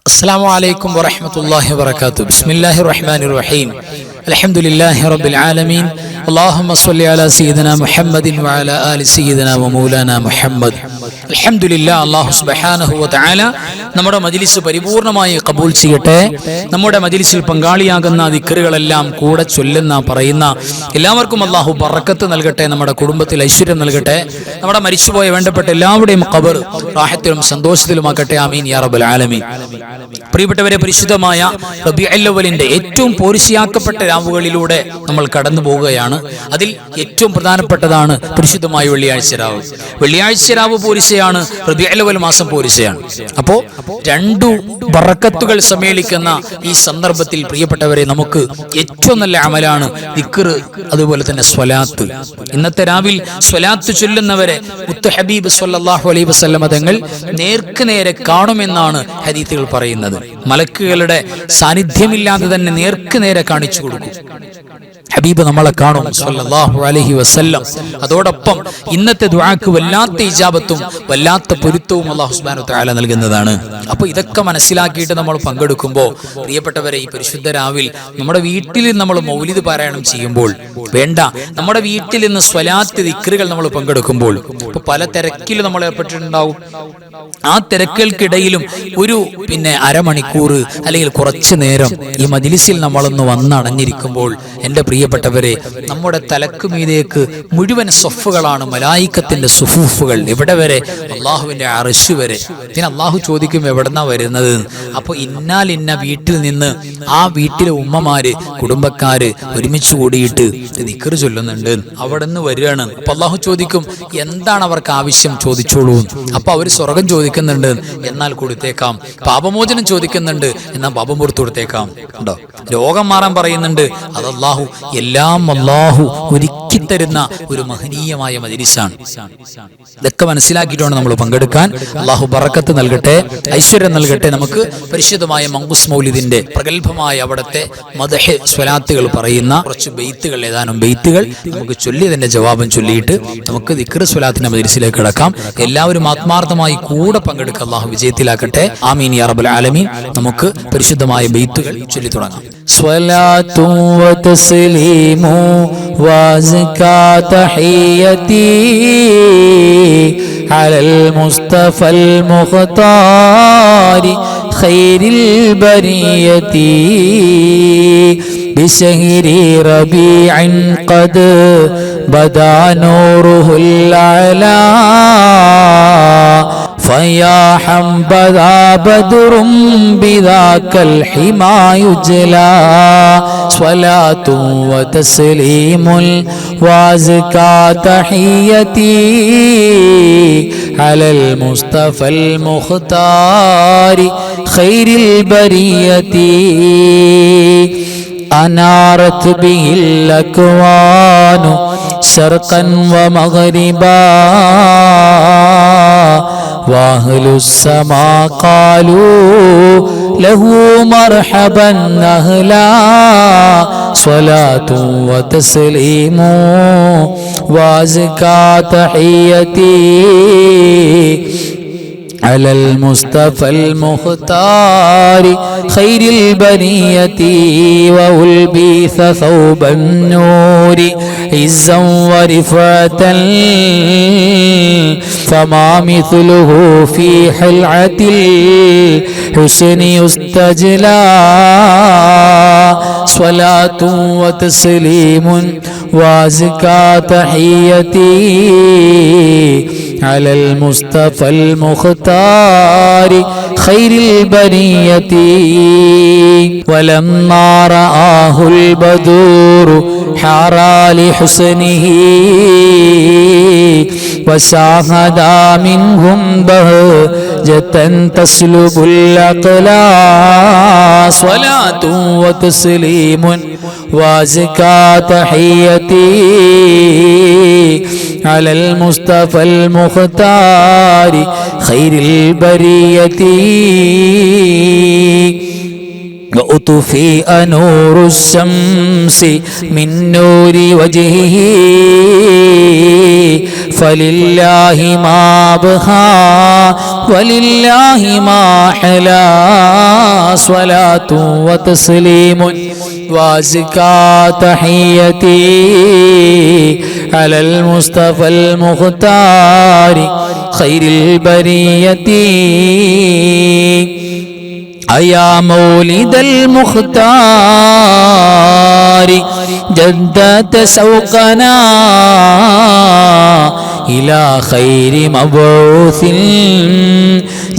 السلام عليكم ورحمة الله وبركاته. بسم الله الرحمن الرحيم. الحمد لله رب العالمين. اللهم صل على سيدنا محمد وعلى آل سيدنا ومولانا محمد. الحمد لله. അല്ലാഹു സുബ്ഹാനഹു വ തആല നമ്മുടെ മജ്ലിസ് പരിപൂർണമായി ഖബൂൽ ചെയ്യട്ടെ. നമ്മുടെ മജ്ലിസിൽ പങ്കാളിയാകുന്ന ദിക്റുകളെല്ലാം കൂടെ ചൊല്ലുന്ന പറയുന്ന എല്ലാവർക്കും അല്ലാഹു ബറക്കത്ത് നൽകട്ടെ. നമ്മുടെ കുടുംബത്തിൽ ഐശ്വര്യം നൽകട്ടെ. നമ്മുടെ മരിച്ചുപോയ വേണ്ടപ്പെട്ട എല്ലാവരുടെയും ഖബർ റാഹത്തിലും സന്തോഷത്തിലുമാക്കട്ടെ. ആമീൻ യാ റബ്ബൽ ആലമീൻ. പ്രിയപ്പെട്ടവരെ, പരിശുദ്ധമായ റബീഉൽ അവ്വലിന്റെ ഏറ്റവും പോരിശയാക്കപ്പെട്ട രാവുകളിലൂടെ നമ്മൾ കടന്നു പോവുകയാണ്. അതിൽ ഏറ്റവും പ്രധാനപ്പെട്ടതാണ് പരിശുദ്ധമായ വെള്ളിയാഴ്ച രാവ്. വെള്ളിയാഴ്ച രാവ് പോരിശയാണ്, റബീഉൽ അവ്വൽ മാസം പോരിശയാണ്. അപ്പോ രണ്ടു ബറക്കത്തുകൾ സമ്മേളിക്കുന്ന ഈ സന്ദർഭത്തിൽ പ്രിയപ്പെട്ടവരെ, നമുക്ക് ഏറ്റവും നല്ല അമലാണ് ദിക്ർ, അതുപോലെ തന്നെ സ്വലാത്ത്. ഇന്നത്തെ രാവിൽ സ്വലാത്ത് ചൊല്ലുന്നവരെ മുത്ത് ഹബീബ് സ്വല്ലല്ലാഹു അലൈഹി വസല്ലമ തങ്ങൾ നേർക്ക് നേരെ കാണുമെന്നാണ് ഹദീസുകൾ പറയുന്നത്. മലക്കുകളുടെ സാന്നിധ്യമില്ലാതെ തന്നെ നേർക്ക് നേരെ കാണിച്ചു കൊടുക്കും. ഹബീബ് നമ്മളെ കാണും സ്വല്ലല്ലാഹു അലൈഹി വസല്ലം. അതോടൊപ്പം ഇന്നത്തെ ദുആക്ക് വല്ലാത്ത ഇജാബത്തും വല്ലാത്ത പൊരുത്തവും അല്ലാഹു സുബ്ഹാനഹു വ തആല നൽകുന്നതാണ്. അപ്പോൾ ഇതൊക്കെ മനസ്സിലാക്കിയിട്ട് നമ്മൾ പങ്കെടുക്കുമ്പോൾ പ്രിയപ്പെട്ടവരെ, ഈ പരിശുദ്ധ രാവിൽ നമ്മുടെ വീട്ടിൽ നമ്മൾ മൗലിദ് പാരായണം ചെയ്യുമ്പോൾ വേണ്ട, നമ്മുടെ വീട്ടിൽ നിന്ന് സ്വലാത്ത് ദിക്റുകൾ നമ്മൾ പങ്കെടുക്കുമ്പോൾ ഇപ്പോൾ പല തിരക്കിൽ നമ്മൾ ഏർപ്പെട്ടിട്ടുണ്ടാവും. ആ തിരക്കുകൾക്കിടയിലും ഒരു അരമണിക്കൂർ അല്ലെങ്കിൽ കുറച്ചു നേരം ഈ മജ്ലിസിൽ നമ്മളൊന്ന് വന്നടഞ്ഞിരിക്കുമ്പോൾ എൻ്റെ പ്രിയപ്പെട്ടവരെ, നമ്മുടെ തലക്കുമീതേക്ക് മുഴുവൻ സഫുകളാണ്, മലായിക്കത്തിന്റെ സുഫൂഫുകൾ. എവിടെ വരെ? അള്ളാഹുവിന്റെ അർശ് വരെ. പിന്നെ അള്ളാഹു ചോദിക്കും എവിടെന്നാ വരുന്നത്? അപ്പോൾ ഇന്ന വീട്ടിൽ നിന്ന് ആ വീട്ടിലെ ഉമ്മമാര് കുടുംബക്കാര് ഒരുമിച്ച് കൂടിയിട്ട് ദിക്ർ ചൊല്ലുന്നുണ്ട്, അവിടെ നിന്ന് വരികയാണ്. അപ്പൊ അള്ളാഹു ചോദിക്കും എന്താണ് അവർക്ക് ആവശ്യം, ചോദിച്ചോളൂ. അപ്പൊ അവർ സ്വർഗം ചോദിക്കുന്നുണ്ട്, എന്നാൽ കൊടുത്തേക്കാം. പാപമോചനം ചോദിക്കുന്നുണ്ട്, എന്നാൽ പാപം പുറത്തു കൊടുത്തേക്കാം. ഉണ്ടോ? രോഗം മാറാൻ പറയുന്നുണ്ട്, അത് എല്ലാം അല്ലാഹു ഒരുക്കി തരുന്ന ഒരു മഹനീയമായ മജ്ലിസാണ്. ഇതൊക്കെ മനസ്സിലാക്കിയിട്ടാണ് നമ്മൾ പങ്കെടുക്കാൻ. അല്ലാഹു ബറക്കത്ത് നൽകട്ടെ, ഐശ്വര്യം നൽകട്ടെ. നമുക്ക് പരിശുദ്ധമായ മങ്കുസ് മൗലിദിന്റെ പ്രഗത്ഭമായ അവിടുത്തെ മദ്ഹ് സ്വലാത്തുകൾ പറയുന്ന കുറച്ച് ബെയ്ത്തുകൾ, ഏതാനും ബെയ്ത്തുകൾ നമുക്ക് ചൊല്ലി അതിന്റെ ജവാബം ചൊല്ലിയിട്ട് നമുക്ക് ദിക്ർ സ്വലാത്തിന്റെ മജ്ലിസിലേക്ക് കടക്കാം. എല്ലാവരും ആത്മാർത്ഥമായി കൂടെ പങ്കെടുക്കുക. അല്ലാഹു വിജയത്തിലാക്കട്ടെ. ആമീൻ യാ റബ്ബൽ ആലമീൻ. നമുക്ക് പരിശുദ്ധമായ ബെയ്ത്തുകൾ ചൊല്ലി തുടങ്ങാം. സ്വലാത്തു വ തസ്ലീമു വഅസ്കാ തഹിയ്യതി അലൽ മുസ്തഫൽ മുഖ്താരി ഖൈരിൽ ബരിയതി ബിശഹരി റബീഇൻ ഖദ് ബദാ നൂറുൽ അലാ فيا حبذا بدر بذاك الحما يجلى صلاة وتسليم وازكى تحيتي على المصطفى المختار خير البرية أنارت به الأكوان شرقا ومغربا واهل السماء قالوا له مرحبا اهلا صلاة وتسليم وازكى تحيتي على المصطفى المختار خير البرية وألبس ثوب النور عزا ورفعة فما مثله في حلعة الحسن يستجلى صلاة وتسليم وازكى تحيتي على المصطفى المختار خير البرية ولما رآه البدور حارى لحسنه وشاهدا منهم بهجة تسلب العقلا صلاة وتسليم وازكى تحيتي على المصطفى المختار خير البرية وأطفئ نور الشمس من نور وجهه فلله ما أبهى ولله ما حلا صلاة وتسليم وأزكى تحيتي على المصطفى المختار خير البرية أيا مولد المختار جدت سوقنا إلى خير مبعوث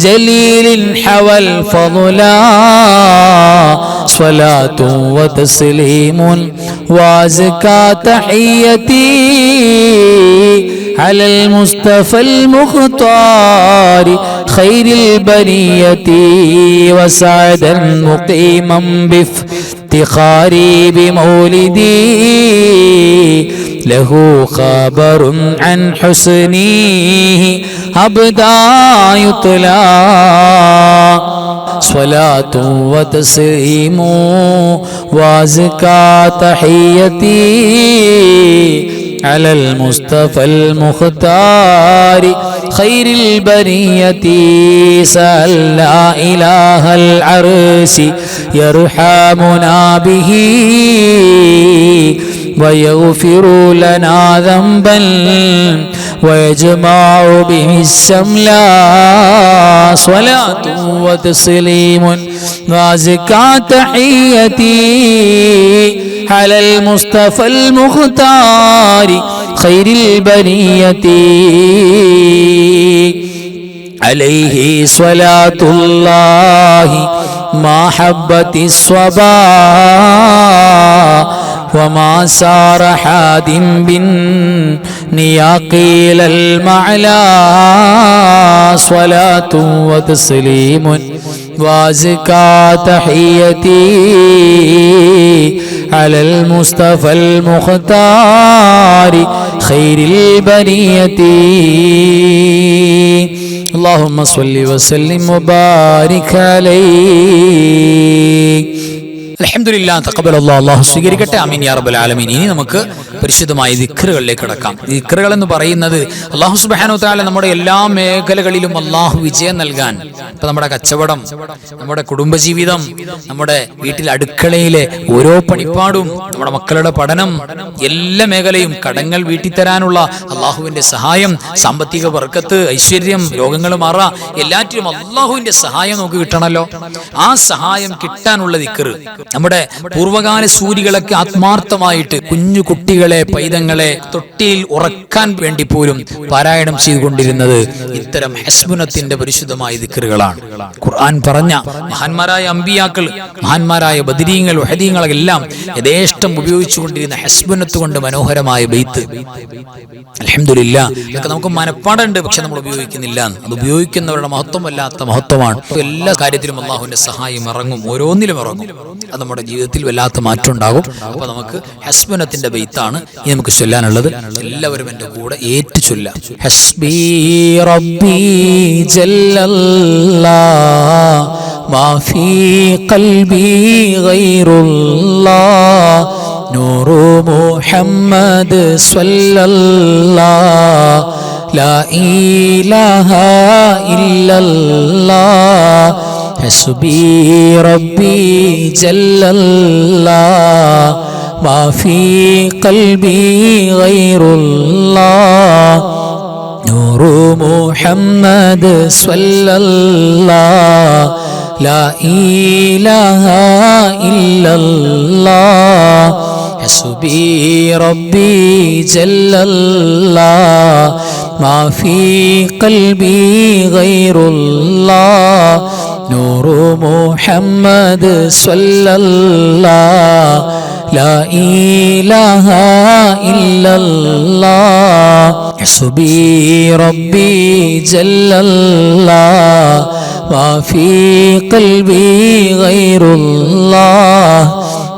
جليل حوى الفضلا صلاة وتسليم وأزكى تحيتي على المصطفى المختار خير البرية وسعدا مقيما بافتخاري بمولدي له خبر عن حسنه أبدا يطلع صلاة وتسليم وأزكى تحيتي على المصطفى المختار خير البرية سأل لا إله العرش يرحمنا به ويغفر لنا ذنبا ويجمع به الشملا صلاة وتسليم وأزكى تحيتي على المصطفى المختار خير البرية عليه صلاة الله ما حبت الصبا وما سار حاد بالنياقيل المعلى صلاة وتسليم وأزكى تحيتي على المصطفى المختار خير البرية اللهم صل وسلم وبارك عليه അൽഹംദുലില്ലാഹ് തഖബ്ബലല്ലാഹു അല്ലാഹു സ്വീകരിക്കട്ടെ ആമീൻ യാ റബ്ബൽ ആലമീൻ. ഇനി നമുക്ക് പരിശുദ്ധമായ ദിക്റുകളിലേക്ക് കടക്കാം. ദിക്റുകൾ എന്ന് പറയുന്നത് അല്ലാഹു സുബ്ഹാനഹു വ തആല നമ്മുടെ എല്ലാ മേഖലകളിലും അല്ലാഹു വിജയം നൽകാൻ, ഇപ്പൊ നമ്മുടെ കച്ചവടം, നമ്മുടെ കുടുംബജീവിതം, നമ്മുടെ വീട്ടിലെ അടുക്കളയിലെ ഓരോ പണിപ്പാടും, നമ്മുടെ മക്കളുടെ പഠനം, എല്ലാ മേഖലയും, കടങ്ങൾ വീട്ടിത്തരാനുള്ള അല്ലാഹുവിന്റെ സഹായം, സാമ്പത്തിക ബർക്കത്ത്, ഐശ്വര്യം, രോഗങ്ങൾ മാറാ, എല്ലാറ്റിലും അല്ലാഹുവിന്റെ സഹായം നമുക്ക് കിട്ടണമല്ലോ. ആ സഹായം കിട്ടാനുള്ള ദിക്ർ നമ്മുടെ പൂർവ്വകാല സൂരികളൊക്കെ ആത്മാർത്ഥമായിട്ട് കുഞ്ഞു കുട്ടികളെ, പൈതങ്ങളെ തൊട്ടിയിൽ ഉറക്കാൻ വേണ്ടി പോലും പാരായണം ചെയ്തുകൊണ്ടിരുന്നത് ഇത്തരം ഹസ്ബുനത്തിന്റെ പരിശുദ്ധമായ ദിക്റുകളാണ്. ഖുർആൻ പറഞ്ഞ മഹാന്മാരായ അമ്പിയാക്കൾ, മഹാന്മാരായ ബദരീങ്ങൾ, വഹദീങ്ങളെല്ലാം യഥേഷ്ടം ഉപയോഗിച്ചുകൊണ്ടിരുന്ന ഹസ്ബുനത്ത് കൊണ്ട് മനോഹരമായ ബൈത്ത്. അൽഹംദുലില്ലാഹ്, ഇതൊക്കെ നമുക്ക് മനപ്പാടുണ്ട്, പക്ഷെ നമ്മൾ ഉപയോഗിക്കുന്നില്ല. അത് ഉപയോഗിക്കുന്നവരുടെ മഹത്വമല്ലാത്ത മഹത്വമാണ്. എല്ലാ കാര്യത്തിലും അല്ലാഹുവിന്റെ സഹായം ഇറങ്ങും, ഓരോന്നിലും ഇറങ്ങും. അത് നമ്മുടെ ജീവിതത്തിൽ വല്ലാത്ത മാറ്റം ഉണ്ടാകും. അപ്പൊ നമുക്ക് ഹസ്ബുനത്തിന്റെ ബൈത്താണ് ഇനി നമുക്ക് ചൊല്ലാനുള്ളത്. എല്ലാവരും എന്റെ കൂടെ ഏറ്റു ചൊല്ലാം. ഹസ്ബി റബ്ബി ജല്ലല്ലാഹ് മാ ഫീ ഖൽബി ഗൈറുല്ലാഹ് നൂറു മുഹമ്മദ് സ്വല്ലല്ലാഹ് ലാ ഇലാഹ ഇല്ലല്ലാഹ് ഹസ്ബി റബ്ബി ജല്ലല്ലാഹ് മാ ഫീ ഖൽബി ഗൈറുല്ലാഹ് നൂറു മുഹമ്മദ് സ്വല്ലല്ലാഹ് ലാ ഇലാഹ ഇല്ലല്ലാഹ് ഹസ്ബി റബ്ബി ജല്ലല്ലാഹ് മാ ഫീ ഖൽബി ഗൈറുല്ലാഹ് നൂറു മുഹമ്മദ് സ്വല്ലല്ലാഹ് ലാ ഇലാഹ ഇല്ലല്ലാഹ് ഹസ്ബി റബ്ബി ജല്ലല്ലാഹ് മാ ഫീ ഖൽബി ഗൈറുല്ലാഹ്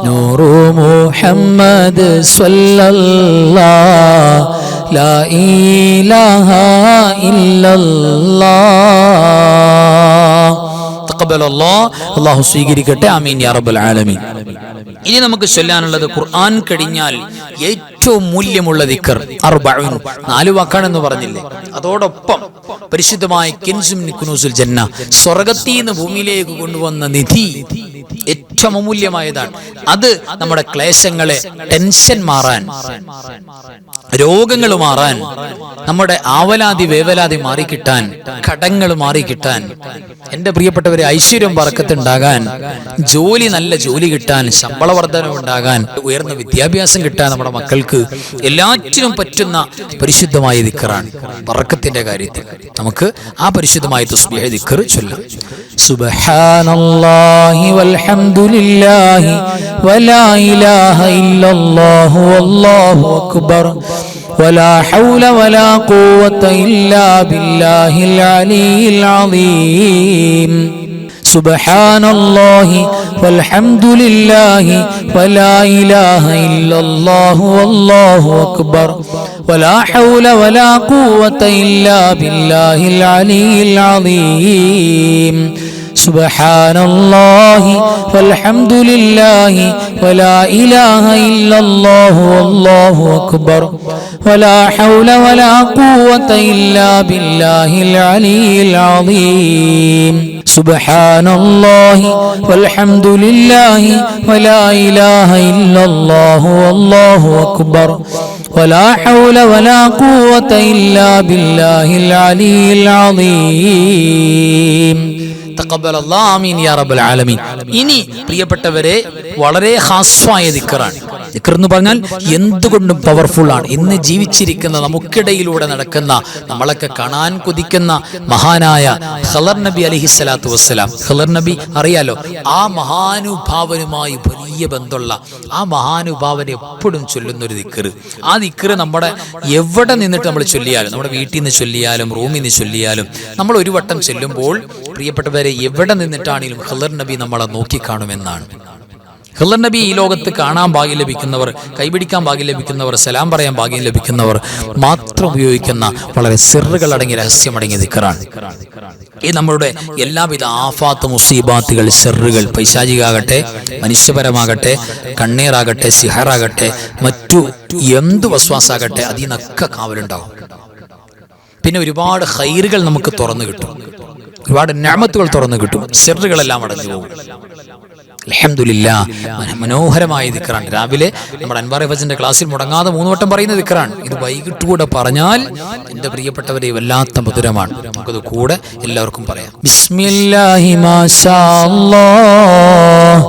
നൂറു മുഹമ്മദ് സ്വല്ലല്ലാഹ് ലാ ഇലാഹ ഇല്ലല്ലാഹ് തഖബ്ബലല്ലാഹ്, അല്ലാഹു സ്വീകരിക്കട്ടെ. ആമീൻ യാ റബ്ബൽ ആലമീൻ. ഇനി നമുക്ക് ചൊല്ലാനുള്ളത് ഖുർആൻ കഴിഞ്ഞാൽ ഏറ്റവും മൂല്യമുള്ള ദിക്ർ അർബഉൻ, 4 വാക്കാണെന്ന് പറഞ്ഞില്ലേ, അതോടൊപ്പം പരിശുദ്ധമായ കൻസും മിൻ കുനൂസുൽ ജന്ന, സ്വർഗ്ഗത്തിൽ നിന്ന് ഭൂമിയിലേക്ക് കൊണ്ടുവന്ന നിധി, ഏറ്റവും അമൂല്യമായതാണ്. അത് നമ്മുടെ ക്ലേശങ്ങളെ, ടെൻഷൻ മാറാൻ, രോഗങ്ങൾ മാറാൻ, നമ്മുടെ ആവലാതി വേവലാതി മാറിക്കിട്ടാൻ, കടങ്ങൾ മാറിക്കിട്ടാൻ, എന്റെ പ്രിയപ്പെട്ടവരെ ഐശ്വര്യം ബർക്കത്തുണ്ടാകാൻ, ജോലി നല്ല ജോലി കിട്ടാൻ, ശമ്പള വർധന ഉണ്ടാകാൻ, ഉയർന്ന വിദ്യാഭ്യാസം കിട്ടാൻ, നമ്മുടെ മക്കൾക്ക് എല്ലാറ്റിനും പറ്റുന്ന പരിശുദ്ധമായ ദിക്റാണ്. ബർക്കത്തിന്റെ കാര്യത്തിൽ നമുക്ക് ആ പരിശുദ്ധമായ തസ്ബീഹ് ദിക്ർ ചൊല്ലാം. സുബ്ഹാനല്ലാഹി വൽഹംദുലില്ലാഹി വലാ ഇലാഹ ഇല്ലല്ലാഹു വല്ലാഹു അക്ബർ വലാ ഹൗല വലാ ഖുവത ഇല്ലാ ബില്ലാഹിൽ അലിയിൽ അളീം. സുബ്ഹാനല്ലാഹി വൽഹംദുലില്ലാഹി വലാ ഇലാഹ ഇല്ലല്ലാഹു വല്ലാഹു അക്ബർ വലാ ഹൗല വലാ ഖുവത ഇല്ലാ ബില്ലാഹിൽ അലിയിൽ അളീം. സുബ്ഹാനല്ലാഹി വൽഹംദുലില്ലാഹി വലാ ഇലാഹ ഇല്ലല്ലാഹു വല്ലാഹു അക്ബർ വലാ ഹൗല വലാ ഖുവത ഇല്ലാ ബില്ലാഹിൽ അലിയിൽ അളീം. സുബ്ഹാനല്ലാഹി വൽഹംദുലില്ലാഹി വലാ ഇലാഹ ഇല്ലല്ലാഹു വല്ലാഹു അക്ബർ വലാ ഹൗല വലാ ഖുവത ഇല്ലാ ബില്ലാഹിൽ അലിയിൽ അളീം. തഖബ്ബലല്ലാഹ്, ആമീൻ യാ റബ്ബൽ ആലമീൻ. ഇനി പ്രിയപ്പെട്ടവരെ, വളരെ ഖാസ്വായ ദിക്റാണ്. ദിക്ർ എന്ന് പറഞ്ഞാൽ എന്തുകൊണ്ടും പവർഫുൾ ആണ്. ഇന്ന് ജീവിച്ചിരിക്കുന്ന, നമുക്കിടയിലൂടെ നടക്കുന്ന, നമ്മളൊക്കെ കാണാൻ കൊതിക്കുന്ന മഹാനായ ഖളർ നബി അലൈഹിസ്സലാത്തു വസ്സലാം. ഖളർ നബി അറിയാലോ, ആ മഹാനുഭാവനുമായി വലിയ ബന്ധമുള്ള ആ മഹാനുഭാവനെ എപ്പോഴും ചൊല്ലുന്ന ഒരു ദിക്ർ. ആ ദിക്ർ നമ്മുടെ എവിടെ നിന്നിട്ട് നമ്മൾ ചൊല്ലിയാലും, നമ്മുടെ വീട്ടിൽ നിന്ന് ചൊല്ലിയാലും റൂമിൽ നിന്ന് ചൊല്ലിയാലും, നമ്മൾ ഒരു വട്ടം ചൊല്ലുമ്പോൾ പ്രിയപ്പെട്ടവരെ എവിടെ നിന്നിട്ടാണെങ്കിലും ഖളർ നബി നമ്മളെ നോക്കിക്കാണുമെന്നാണ്. ഖളർ നബി ഈ ലോകത്ത് കാണാൻ ഭാഗ്യം ലഭിക്കുന്നവർ, കൈപിടിക്കാൻ ഭാഗ്യം ലഭിക്കുന്നവർ, സലാം പറയാൻ ഭാഗ്യം ലഭിക്കുന്നവർ മാത്രം ഉപയോഗിക്കുന്ന വളരെ സിറുകൾ അടങ്ങിയ രഹസ്യമടങ്ങിയ ദിക്റാണ്. ഈ നമ്മളുടെ എല്ലാവിധ ആഫാത്ത്, മുസീബാത്തുകൾ, സിറുകൾ, പൈശാചികാകട്ടെ, മനുഷ്യപരമാകട്ടെ, കണ്ണീറാകട്ടെ, സിഹറാകട്ടെ, മറ്റു എന്ത് വസ്വാസാകട്ടെ, അതിൽ നിന്നൊക്കെ കാവലുണ്ടാവും. പിന്നെ ഒരുപാട് ഖൈറുകൾ നമുക്ക് തുറന്നു കിട്ടും, ഒരുപാട് നിഅമത്തുകൾ തുറന്നു കിട്ടും, സിറുകളെല്ലാം അടഞ്ഞു പോകും. അൽഹംദുലില്ലാഹ്, മനോഹരമായ ദിക്റാണ്. രാവിലെ നമ്മുടെ അൻവാർ ഫജറിന്റെ ക്ലാസ്സിൽ മുടങ്ങാതെ 3 വട്ടം പറയുന്ന ദിക്റാണ്. ഇത് വൈകിട്ടുകൂടെ പറഞ്ഞാൽ എന്റെ പ്രിയപ്പെട്ടവരെ വല്ലാത്ത മധുരമാണ്. നമുക്കത് കൂടെ എല്ലാവർക്കും പറയാം. ബിസ്മില്ലാഹി മാഷാ അല്ലാഹ്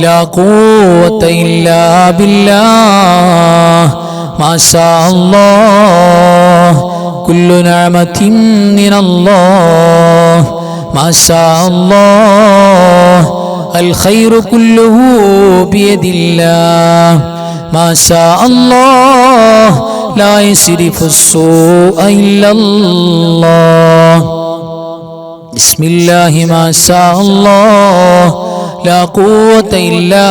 ലാ ഖുവത ഇല്ലാ ബില്ലാഹ് മാഷാ അല്ലാഹ് കുല്ലു നിഅമത്തിൻ മിനല്ലാഹ് മാഷാ അല്ലാഹ് الخير كله بيد الله ما شاء الله لا يصرف السوء إلا الله بسم الله ما شاء الله لا قوة إلا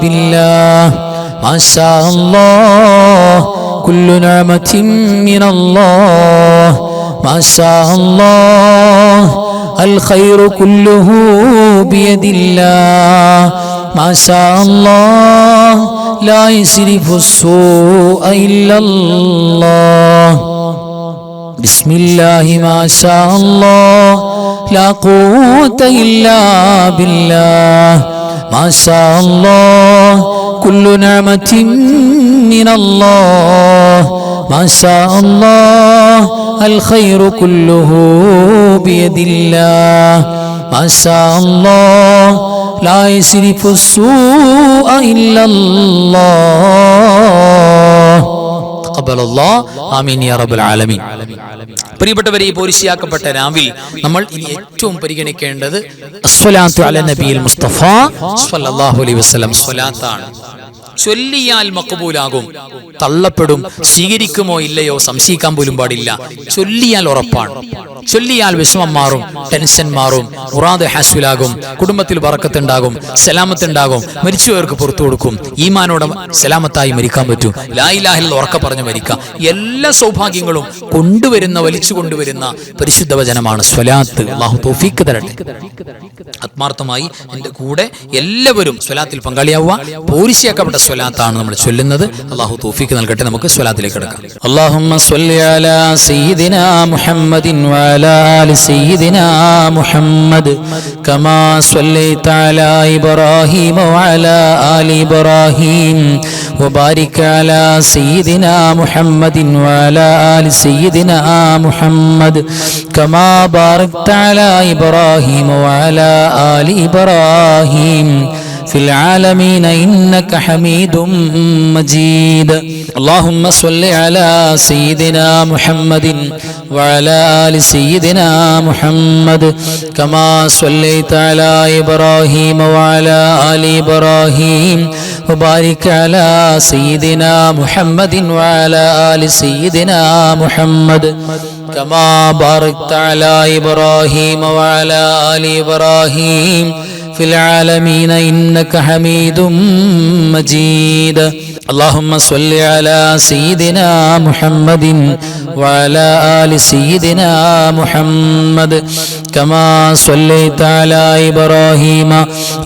بالله ما شاء الله كل نعمة من الله ما شاء الله الخير كله بيد الله ما شاء الله لا يصرف السوء إلا الله بسم الله ما شاء الله لا قوة إلا بالله ما شاء الله كل نعمة من الله ما شاء الله الخير كله بيد الله ما شاء الله لا يصرف السوء إلا الله تقبل الله آمين يا رب العالمين. പ്രിയപ്പെട്ടവരെ, ഈ പോരിശയാക്കപ്പെട്ട രാവിൽ നമ്മൾ ഇനി ഏറ്റവും പരിഗണിക്കേണ്ടത് അസ്സലാത്തു അല നബിയിൽ മുസ്തഫ സ്വല്ലല്ലാഹു അലൈഹി വസല്ലം സ്വലാത്താണ്. ചൊല്ലിയാൽ മഖബൂലാകും. തള്ളപ്പെടും, സ്വീകരിക്കുമോ ഇല്ലയോ സംശയിക്കാൻ പോലും പാടില്ല. ചൊല്ലിയാൽ ഉറപ്പാണ്. ചൊല്ലിയാൽ വിഷമം മാറും, ടെൻഷൻ മാറും, മുറാദ് ഹാസുലാകും, കുടുംബത്തിൽ ബറക്കത്തുണ്ടാകും, സലാമത്തുണ്ടാകും, മരിച്ചുപോയവർക്ക് പുറത്തു കൊടുക്കും. ഈമാനോടെ സലാമത്തായി മരിക്കാൻ പറ്റും. ലാ ഇലാഹ ഇല്ലല്ലാഹ് ഉറക്കെ പറഞ്ഞ് മരിക്കാം. എല്ലാ സൗഭാഗ്യങ്ങളും വലിച്ചു കൊണ്ടുവരുന്ന പരിശുദ്ധ വചനമാണ് സ്വലാത്ത്. അല്ലാഹു തൗഫീഖ് തരട്ടെ. ആത്മാർത്ഥമായി എൻ്റെ കൂടെ എല്ലാവരും സ്വലാത്തിൽ പങ്കാളിയാവുക. പോരിശയാക്കപ്പെട്ട സ്വലാത്താണ് നമ്മൾ ചൊല്ലുന്നത്. അല്ലാഹു തൗഫീഖ് നൽകട്ടെ. നമുക്ക് സ്വലാത്തിലേക്ക് കിടക്കാം. അല്ലാഹുമ്മ സ്വല്ലി അലാ സയ്യിദിനാ മുഹമ്മദിൻ വഅലാ ആലി സയ്യിദിനാ മുഹമ്മദ് കമാ സ്വല്ലൈത അലാ ഇബ്രാഹീമ വഅലാ ആലി ഇബ്രാഹീം വബാരിക് അലാ സയ്യിദിനാ മുഹമ്മദിൻ വഅലാ ആലി സയ്യിദിനാ മുഹമ്മദ് കമാ ബാറക്ത അലാ ഇബ്രാഹീമ വഅലാ ആലി ഇബ്രാഹീം في العالمين إنك حميد مجيد. اللهم صل على سيدنا محمد وعلى آل سيدنا محمد كما صليت على إبراهيم وعلى آل إبراهيم وبارك على سيدنا محمد وعلى آل سيدنا محمد كما باركت على إبراهيم وعلى آل إبراهيم في العالمين إنك حميد مجيد. اللهم صل على سيدنا محمد وعلى آل سيدنا محمد كما صليت على إبراهيم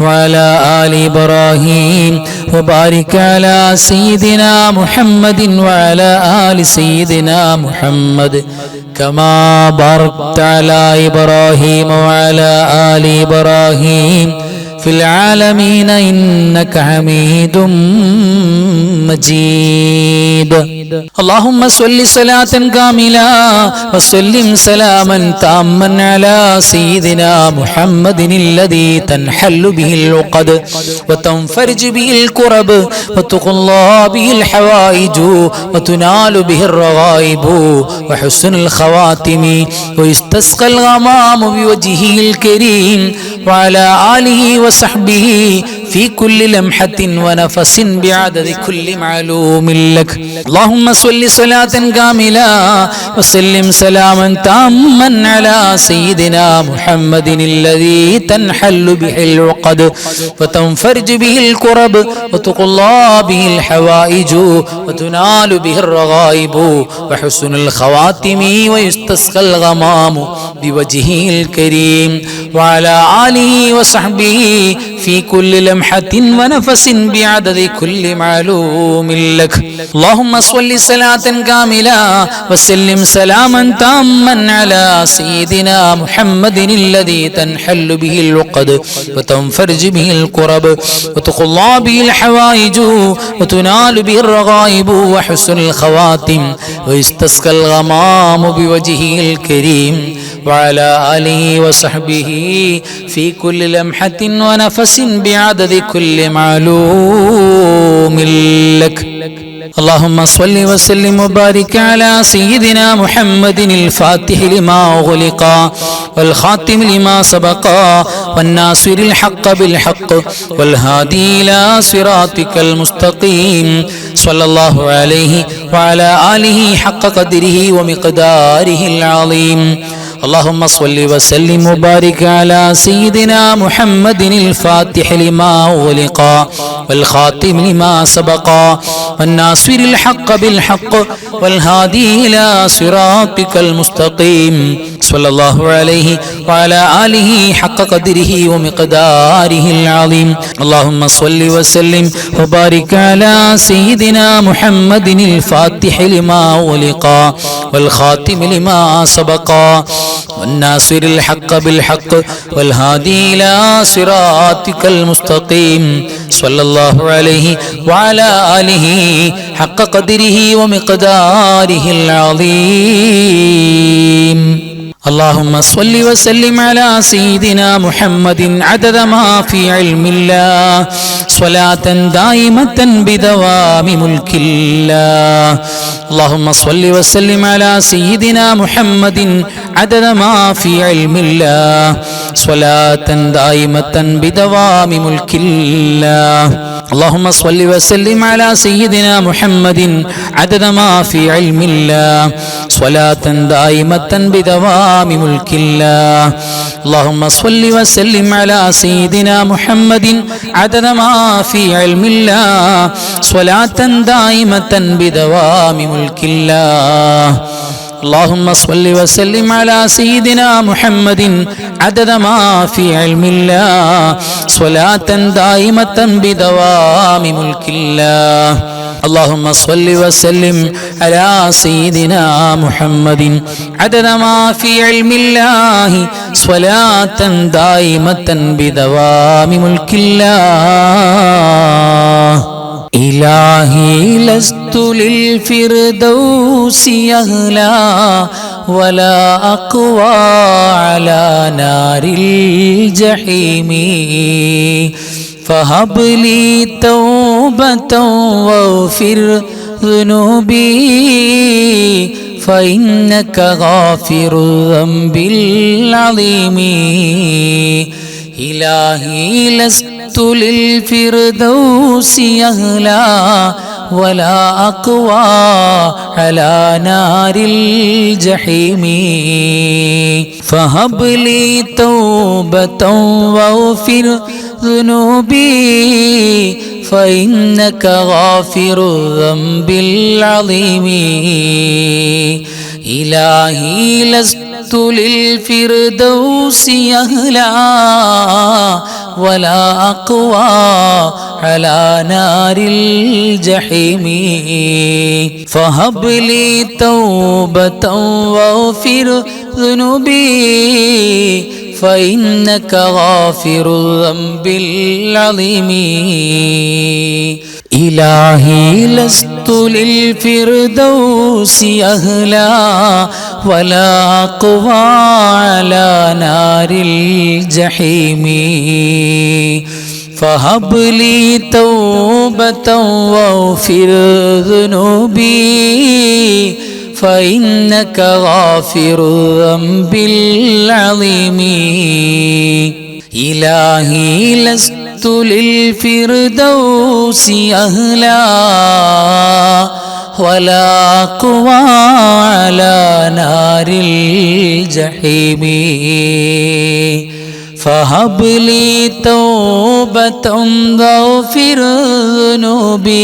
وعلى آل إبراهيم وبارك على سيدنا محمد وعلى آل سيدنا محمد كما باركت على إبراهيم وعلى آل إبراهيم في العالمين إنك حميد مجيد. اللهم صل صلاة كاملة وسلم سلاما تاما على سيدنا محمد الذي تنحل به العقد وتنفرج به الكرب وتقضى به الحوائج وتنال به الرغائب وحسن الخواتم ويستسقى الغمام بوجهه الكريم وعلى آله وصحبه في كل لمحة ونفس بعدد كل معلوم لك. اللهم صل صلاة كاملة وسلم سلاما تاما على سيدنا محمد الذي تنحل به العقد وتنفرج به الكرب وتقضى به الحوائج وتنال به الرغائب وحسن الخواتم ويستسقى الغمام بوجهه الكريم وعلى آله وصحبه في كل لمحة ونفس بعدد كل معلوم لك. اللهم صل صلاة كاملة وسلم سلاما تاما على سيدنا محمد الذي تنحل به العقد وتنفرج به الكرب وتقضى به الحوائج وتنال به الرغائب وحسن الخواتم ويستسقى الغمام بوجهه الكريم وعلى آله وصحبه في كل لمحة ونفس بعدد كل معلوم لك. اللهم صل وسلم وبارك على سيدنا محمد الفاتح لما أغلق والخاتم لما سبق والناصر الحق بالحق والهادي إلى صراطك المستقيم صلى الله عليه وعلى آله حق قدره ومقداره العظيم. اللهم صل وسلم وبارك على سيدنا محمد الفاتح لما أغلق والخاتم لما سبق والناصر الحق بالحق والهادي إلى صراطك المستقيم صلى الله عليه وعلى آله حق قدره ومقداره العظيم. اللهم صل وسلم وبارك على سيدنا محمد الفاتح لما أغلق والخاتم لما سبق والناصر الحق بالحق والهادي إلى صراطك المستقيم صلى الله عليه وعلى آله حق قدره ومقداره العظيم. اللهم صل وسلم على سيدنا محمد عدد ما في علم الله صلاة دائمة بدوام ملك الله. اللهم صل وسلم على سيدنا محمد عدد ما في علم الله صلاة دائمة بدوام ملك الله اللهم صل وسلم على سيدنا محمد عدد ما في علم الله صلاة دائمة بدوام ملك الله اللهم صل وسلم على سيدنا محمد عدد ما في علم الله صلاة دائمة بدوام ملك الله اللهم صل وسلم على سيدنا محمد عدد ما في علم الله صلاة دائمة بدوام ملك الله اللهم صل وسلم على سيدنا محمد عدد ما في علم الله صلاة دائمة بدوام ملك الله إلهي لست للفردوس أهلا ولا أقوى على نار الجحيم فهب لي توبة واغفر ذنوبي فإنك غافر الذنب العظيم إلهي لست للفردوس أهلا ولا أقوى على نار الجحيم فهب لي توبة واغفر ذنوبي فإنك غافر الذنب العظيم إلهي لست للفردوس أهلا ولا أقوى على نار الجحيم فهب لي توبة واغفر ذنوبي فإنك غافر الذنب العظيم إلهي لست للفردوس أهلا ولا أقوى على نار الجحيم فهب لي توبة واغفر ذنوبي فإنك غافر الذنب العظيم إلهي لست للفردوس أهلا ولا أقوى على نار الجحيم فهب لي توبة واغفر ذنوبي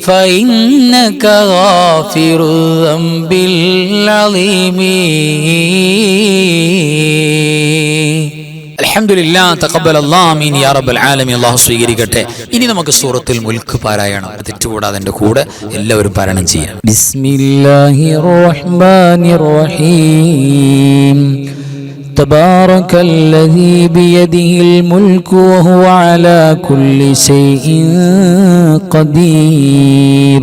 فإنك غافر الذنب العظيم അൽഹംദുലില്ലാ തഖബ്ബലല്ലാഹു ആമീൻ യാ റബ്ബൽ ആലമീൻ അല്ലാഹു സ്വീകരിക്കട്ടെ. ഇനി നമുക്ക് സൂറത്തുൽ മുൽക്ക് പാരായണം തെറ്റുകൂടാതെ എൻ്റെ കൂടെ എല്ലാവരും പാരായണം ചെയ്യാം. ബിസ്മില്ലാഹിർ റഹ്മാനിർ റഹീം تبارك الذي بيده الملك وهو على كل شيء قدير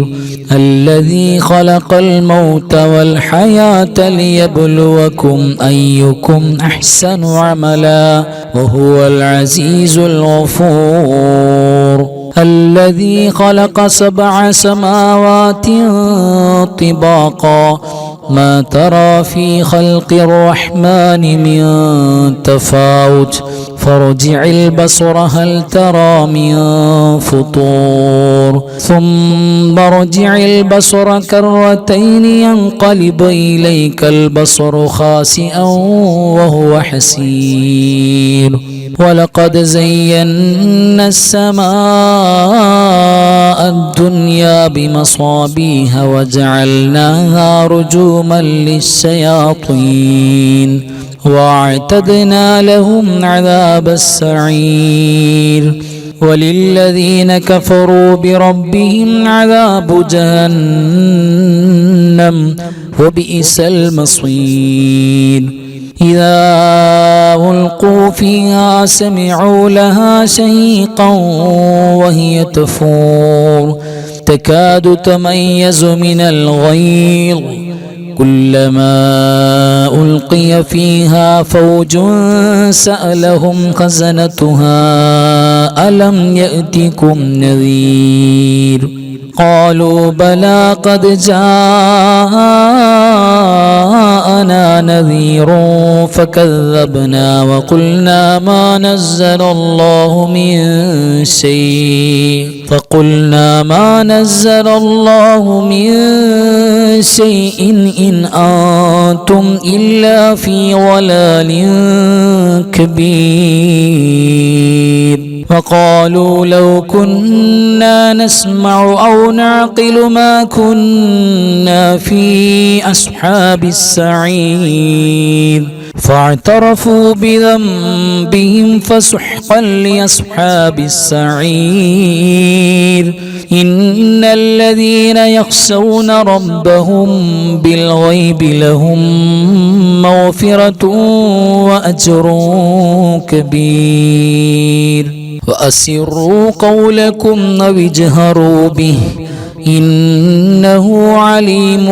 الذي خلق الموت والحياة ليبلوكم أيكم أحسن عملا وهو العزيز الغفور الذي خلق 7 سماوات طباقا ما ترى في خلق الرحمن من تفاوت فارجع البصر هل ترى من فطور ثم ارجع البصر كرتين ينقلب إليك البصر خاسئا وهو حسير ولقد زينا السماء الدنيا بمصابيح وجعلناها رجوما للشياطين واعتدنا لهم عذاب السعير وللذين كفروا بربهم عذاب جهنم وبئس المصير إذا ألقوا فيها سمعوا لها شهيقا وهي تفور تكاد تميز من الغيظ كلما ألقي فيها فوج سألهم خزنتها ألم يأتكم نذير قالوا بلى قد جاءنا نذير فكذبنا وقلنا ما نزل الله من شيء إن أنتم إلا في ضلال كبير وقالوا لو كنا نسمع أو نعقل ما كنا في أصحاب السعير فاعترفوا بذنبهم فسحقا لأصحاب السعير إن الذين يخشون ربهم بالغيب لهم مغفرة وأجر كبير وأسروا قولكم أو اجهروا به إنه عليم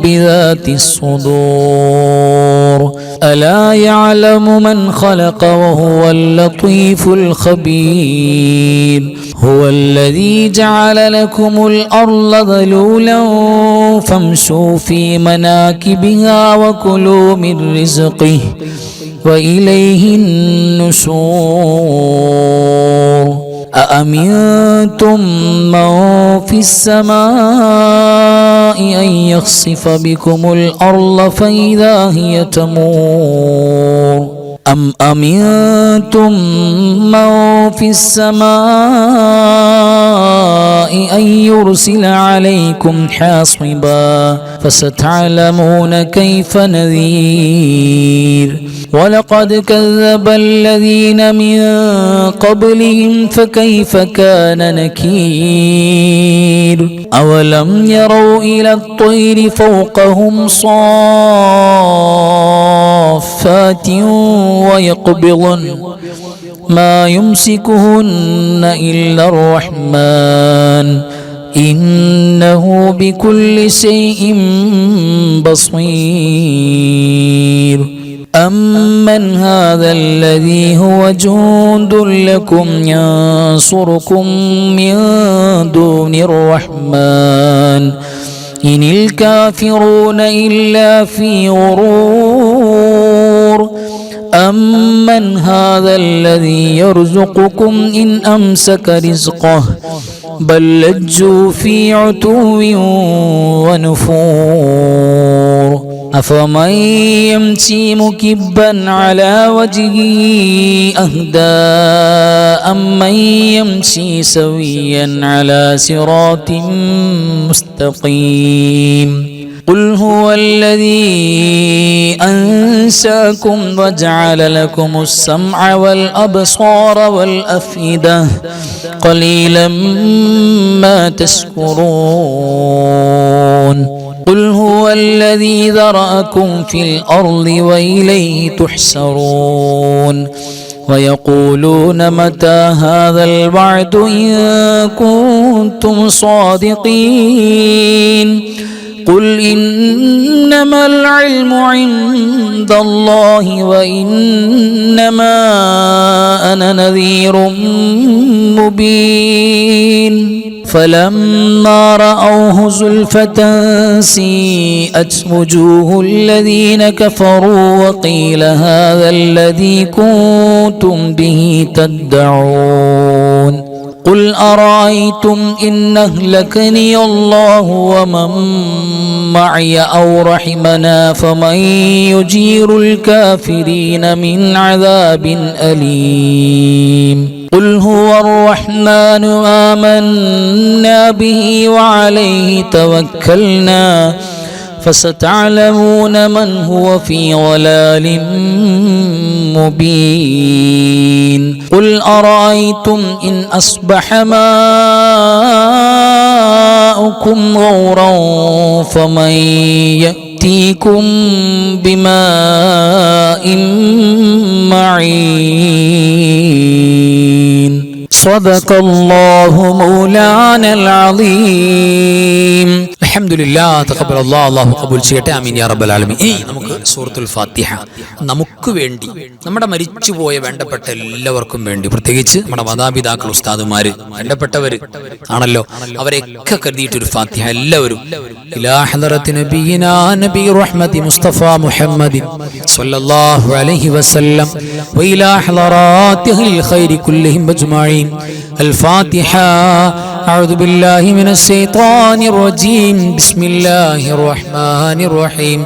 بذات الصدور ألا يعلم من خلق وهو اللطيف الخبير هو الذي جعل لكم الأرض ذلولا فامشوا في مناكبها وكلوا من رزقه وإليه النشور أأمنتم من في السماء أن يخسف بكم الأرض فإذا هي تمور أم أمنتم من في السماء أن يرسل عليكم حاصبا فستعلمون كيف نذير ولقد كذب الذين من قبلهم فكيف كان نكير أولم يروا إلى الطير فوقهم صافات ويقبضن ما يمسكهن إلا الرحمن إنه بكل شيء بصير أمن هذا الذي هو جند لكم ينصركم من دون الرحمن إن الكافرون إلا في غرور أمن هذا الذي يرزقكم إن أمسك رزقه بل لجوا في عتو ونفور أفمن يمشي مكبا على وجهه أهدى أمن يمشي سويا على صراط مستقيم قل هو الذي أنشأكم وجعل لكم السمع والأبصار والأفئدة قليلا ما تشكرون قل هو الذي ذرأكم في الأرض وإليه تحشرون ويقولون متى هذا الوعد إن كنتم صادقين قل إنما العلم عند الله وإنما أنا نذير مبين فلما رأوه زلفة سيئت وجوه الذين كفروا وقيل هذا الذي كنتم به تدعون قل أرأيتم إن أهلكني الله ومن معي أو رحمنا فمن يجير الكافرين من عذاب أليم قل هو الرحمن آمنا به وعليه توكلنا فستعلمون من هو في ضلال مبين قل أرأيتم إن أصبح ماؤكم غورا فمن يأتيكم بماء معين صدق الله مولانا العظيم അൽഹംദുലില്ലാഹ് തഖബ്ബലല്ലാഹു അല്ലാഹു ഖബൂൽ ചെയ്യട്ടെ. ആമീൻ യാ റബ്ബൽ ആലമീൻ. നമുക്ക് സൂറത്തുൽ ഫാത്തിഹ നമുക്ക് വേണ്ടി, നമ്മുടെ മരിച്ചുപോയ വേണ്ടപ്പെട്ട എല്ലാവർക്കും വേണ്ടി, പ്രത്യേകിച്ച് നമ്മുടെ മാതാപിതാക്കൾ, ഉസ്താദുമാര്, വേണ്ടപ്പെട്ടവർ ആണല്ലോ, അവരെയൊക്കെ കരുതിയിട്ടൊരു ഫാത്തിഹ എല്ലാവരും. ഇലാ ഹളറത്തി നബിയിനാ നബി റഹ്മത്തി മുസ്തഫ മുഹമ്മദിൻ സ്വല്ലല്ലാഹു അലൈഹി വസല്ലം വഇലാ ഹളറാത്തിഹിൽ ഖൈരി കുല്ലിഹിം അജ്മഈൻ. അൽ ഫാത്തിഹ. أعوذ بالله من الشيطان الرجيم. بسم الله الرحمن الرحيم.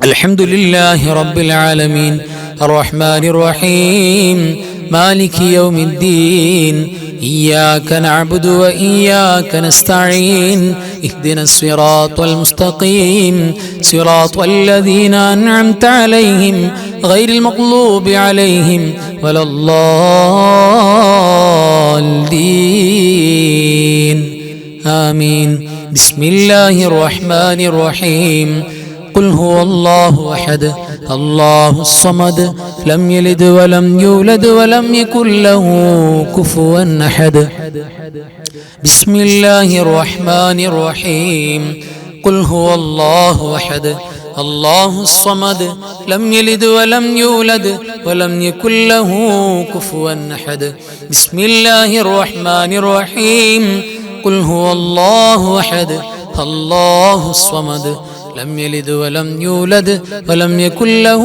الحمد لله رب العالمين الرحمن الرحيم مالك يوم الدين إياك نعبد وإياك نستعين اهدنا الصراط المستقيم صراط الذين أنعمت عليهم غير المغضوب عليهم ولا الضالين آمين. بسم الله الرحمن الرحيم. قل هو الله أحد الله الصمد لم يلد ولم يولد ولم يكن له كفوا أحد. بسم الله الرحمن الرحيم. قل هو الله أحد الله الصمد لم يلد ولم يولد ولم يكن له كفوا أحد. بسم الله الرحمن الرحيم. قل هو الله أحد الله الصمد لم يلد ولم يولد ولم يكن له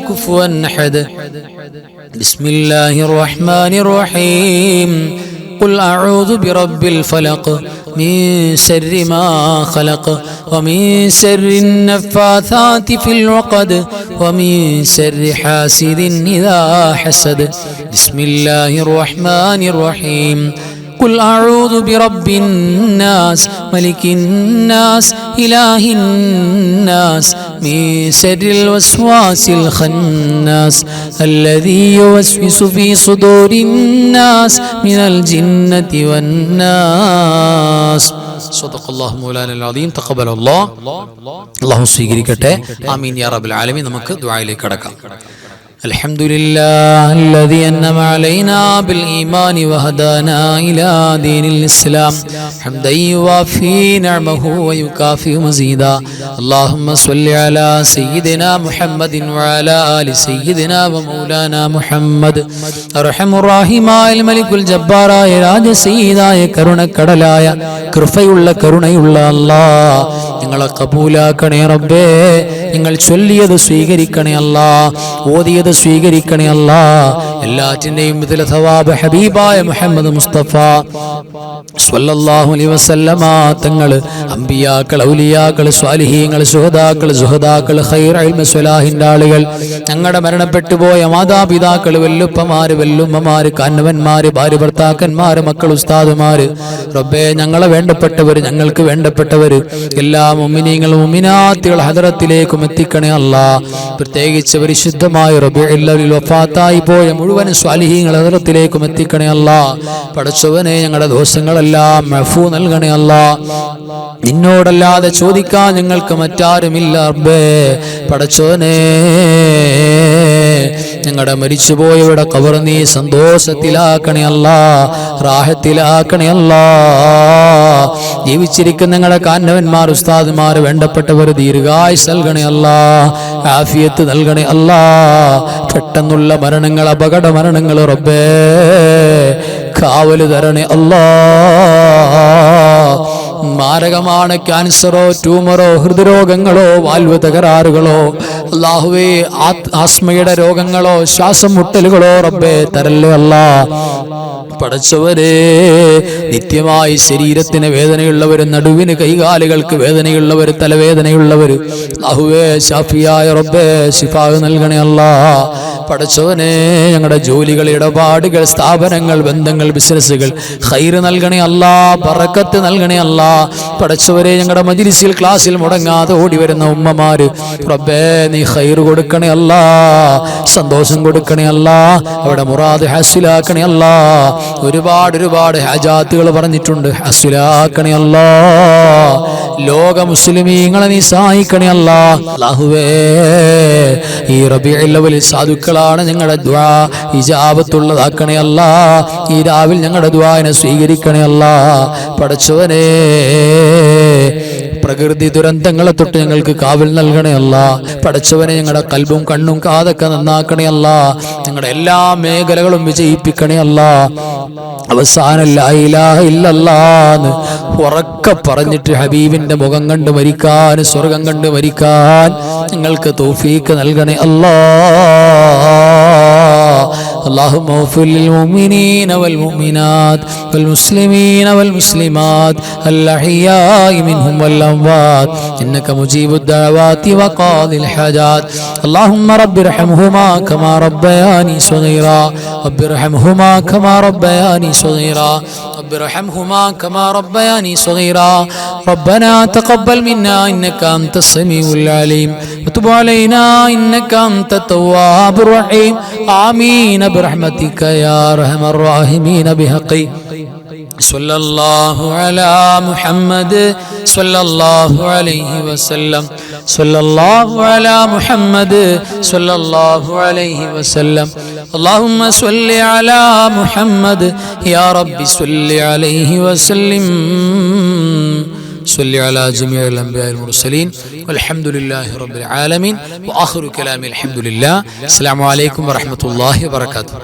كفوا أحد. بسم الله الرحمن الرحيم. قل أعوذ برب الفلق من شر ما خلق ومن شر النفاثات في العقد ومن شر حاسد إذا حسد. بسم الله الرحمن الرحيم. قل أعوذ برب الناس ملك الناس إله الناس من شر الوسواس الخناس الذي يوسوس في صدور الناس من الجنة والناس. صدق الله مولانا العظيم. تقبل الله. الله സ്വീകരിക്കട്ടെ. ആമീൻ യാ റബ്ബൽ ആലമീൻ. നമുക്ക് ദുആയിലേക്ക് കടക്കാം. الحمد لله الذي أنعم علينا بالإيمان وهدانا إلى دين الإسلام حمدا يوافي نعمه ويكافئ مزيدا. اللهم صل على سيدنا محمد وعلى آل سيدنا ومولانا محمد. أرحم الراحماയ മലിക്കുൽ ജബ്ബാറായ രാജസീദായ കരുണക്കടലായ കൃപയുള്ള കരുണയുള്ള അല്ലാഹ്, ഞങ്ങളെ കബൂലാക്കണേ റബ്ബേ. നിങ്ങൾ ചൊല്ലിയത് സ്വീകരിക്കണേ അല്ലാഹ്, ഓതിയത് സ്വീകരിക്കണേ അല്ലാഹ്. എല്ലാറ്റിന്റെയും ഇതിലെ സവാബ് ഹബീബായ മുഹമ്മദ് മുസ്തഫ സ്വല്ലല്ലാഹു അലൈഹി വസല്ലമ തങ്ങൾ, അമ്പിയാക്കൾ, ഔലിയാക്കൾ, സ്വാലിഹീങ്ങൾ, ശുഹദാക്കൾ, സുഹദാക്കൾ, ഖൈർ ഇൽമ സ്വലാഹിന്റെ ആളുകൾ, ഞങ്ങളുടെ മരണപ്പെട്ടു പോയ മാതാപിതാക്കൾ, വെല്ലുപ്പമാര്, വെല്ലുമ്മമാര്, കാരണവന്മാര്, ഭാര്യ ഭർത്താക്കന്മാര്, മക്കൾ, ഉസ്താദുമാര്, റബ്ബേ ഞങ്ങളെ വേണ്ടപ്പെട്ടവര്, ഞങ്ങൾക്ക് വേണ്ടപ്പെട്ടവര്, എല്ലാ മുഅ്മിനീങ്ങളും മുഅ്മിനാത്തുകൾ ഹദറത്തിലേക്കും എത്തിക്കണേ അല്ലാഹ്. പ്രത്യേകിച്ച് പരിശുദ്ധമായ റബീഉൽ അവ്വലിൽ വഫാത്തായി പോയ മുഴുവൻ സ്വാലിഹീങ്ങൾ ഹദറത്തിലേക്കും എത്തിക്കണേ അല്ലാഹ്. പടച്ചവനെ ഞങ്ങളുടെ ദോഷങ്ങളെല്ലാം മഅഫൂ നൽകണേ അല്ലാഹ്. നിന്നോടല്ലാതെ ചോദിക്കാൻ ഞങ്ങൾക്ക് മറ്റാരുമില്ല റബ്ബേ. പടച്ചവനെ ഞങ്ങളുടെ മരിച്ചുപോയവരുടെ ഖബർ നീ സന്തോഷത്തിലാക്കണേ അല്ലാഹ്, റാഹത്തിലാക്കണേ അല്ലാഹ്. ജീവിച്ചിരിക്കുന്ന ഞങ്ങളുടെ കാരണവന്മാർ, ഉസ്താദുമാർ, വേണ്ടപ്പെട്ടവർ ദീർഘായുസ് നൽകണേ അല്ലാഹ്, ആഫിയത്ത് നൽകണേ അല്ലാഹ്. പെട്ടെന്നുള്ള മരണങ്ങൾ, അപകട മരണങ്ങൾ റബ്ബേ കാവല് തരണേ അല്ലാഹ്. മാരകമാണ് ക്യാൻസറോ ട്യൂമറോ ഹൃദ്രോഗങ്ങളോ വാൽവ് തകരാറുകളോ അല്ലാഹുവേ, ആസ്മയുടെ രോഗങ്ങളോ ശ്വാസം മുട്ടലുകളോ റബ്ബേ തരല്ലേ അല്ലാഹ്. പടച്ചവരെ, നിത്യമായി ശരീരത്തിന് വേദനയുള്ളവർ, നടുവിന് കൈകാലുകൾക്ക് വേദനയുള്ളവർ, തലവേദനയുള്ളവർ, അല്ലാഹുവേ ശാഫിയായ റബ്ബേ ശിഫാ നൽകണേ അല്ലാഹ്. പടച്ചവനെ, ഞങ്ങളുടെ ജോലികൾ, ഇടപാടുകൾ, സ്ഥാപനങ്ങൾ, ബന്ധങ്ങൾ, ബിസിനസ്സുകൾ ഖൈറ് നൽകണേ അല്ലാഹ്, ബറക്കത്ത് നൽകണേ അല്ലാഹ്. പടച്ചവരെ, ഞങ്ങളുടെ മജ്ലിസിൽ ക്ലാസ്സിൽ മുടങ്ങാതെ ഓടി വരുന്ന ഉമ്മമാര് റബ്ബേ നീ ഖൈറ് കൊടുക്കണേ അല്ലാഹ്, സന്തോഷം കൊടുക്കണേ അല്ലാഹ്, അവിടെ മുറാദ് ഹാസിലാക്കണേ അല്ലാഹ്. ഒരുപാട് ഹാജാത്തുകൾ പറഞ്ഞിട്ടുണ്ട്, ഹാസിലാക്കണേ അല്ലാഹ്. ലോക മുസ്ലിമീങ്ങളെ നീ സഹായിക്കണേ അല്ലാഹ്. അല്ലാഹുവേ, ഈ റബീഉൽ അവ്വലിൽ സാധുക്കളാണ് ഞങ്ങളുടെ ദുആ ഇജാബത്തുള്ളതാക്കണേ അല്ലാഹ്. ഈ രാവിൽ ഞങ്ങളുടെ ദുആനെ സ്വീകരിക്കണേ അല്ലാഹ്. പടച്ചവനെ, പ്രകൃതി ദുരന്തങ്ങളെ തൊട്ട് ഞങ്ങൾക്ക് കാവൽ നൽകണേ അല്ലാ. പടച്ചവനെ ഞങ്ങളുടെ കൽബും കണ്ണും കാതൊക്കെ നന്നാക്കണേ അല്ലാ. ഞങ്ങളുടെ എല്ലാ മേഖലകളും വിജയിപ്പിക്കണേ അല്ലാ. അവസാനം ലാ ഇലാഹ ഇല്ലല്ലാഹ് ഉറക്കെ പറഞ്ഞിട്ട് ഹബീബിന്റെ മുഖം കണ്ട് മരിക്കാൻ, സ്വർഗം കണ്ട് മരിക്കാൻ ഞങ്ങൾക്ക് തൗഫീഖ് നൽകണേ അല്ലാ. اللهم اغفر للمؤمنين والمؤمنات والمسلمين والمسلمات الأحياء منهم والأموات إنك مجيب الدعوات وقاضي الحاجات. اللهم رب ارحمهما كما ربياني صغيرا، رب ارحمهما كما ربياني صغيرا، رب ارحمهما كما ربياني صغيرا. ربنا تقبل منا إنك أنت السميع العليم وتب علينا إنك أنت التواب الرحيم. آمين برحمتك يا أرحم الراحمين بحقي. صلى الله على محمد صلى الله عليه وسلم، صلى الله على محمد صلى الله عليه وسلم. اللهم صل على محمد يا رب صل عليه وسلم. صل على جميع الأنبياء المرسلين والحمد لله رب العالمين. وآخر كلامي الحمد لله. السلام عليكم ورحمة الله وبركاته.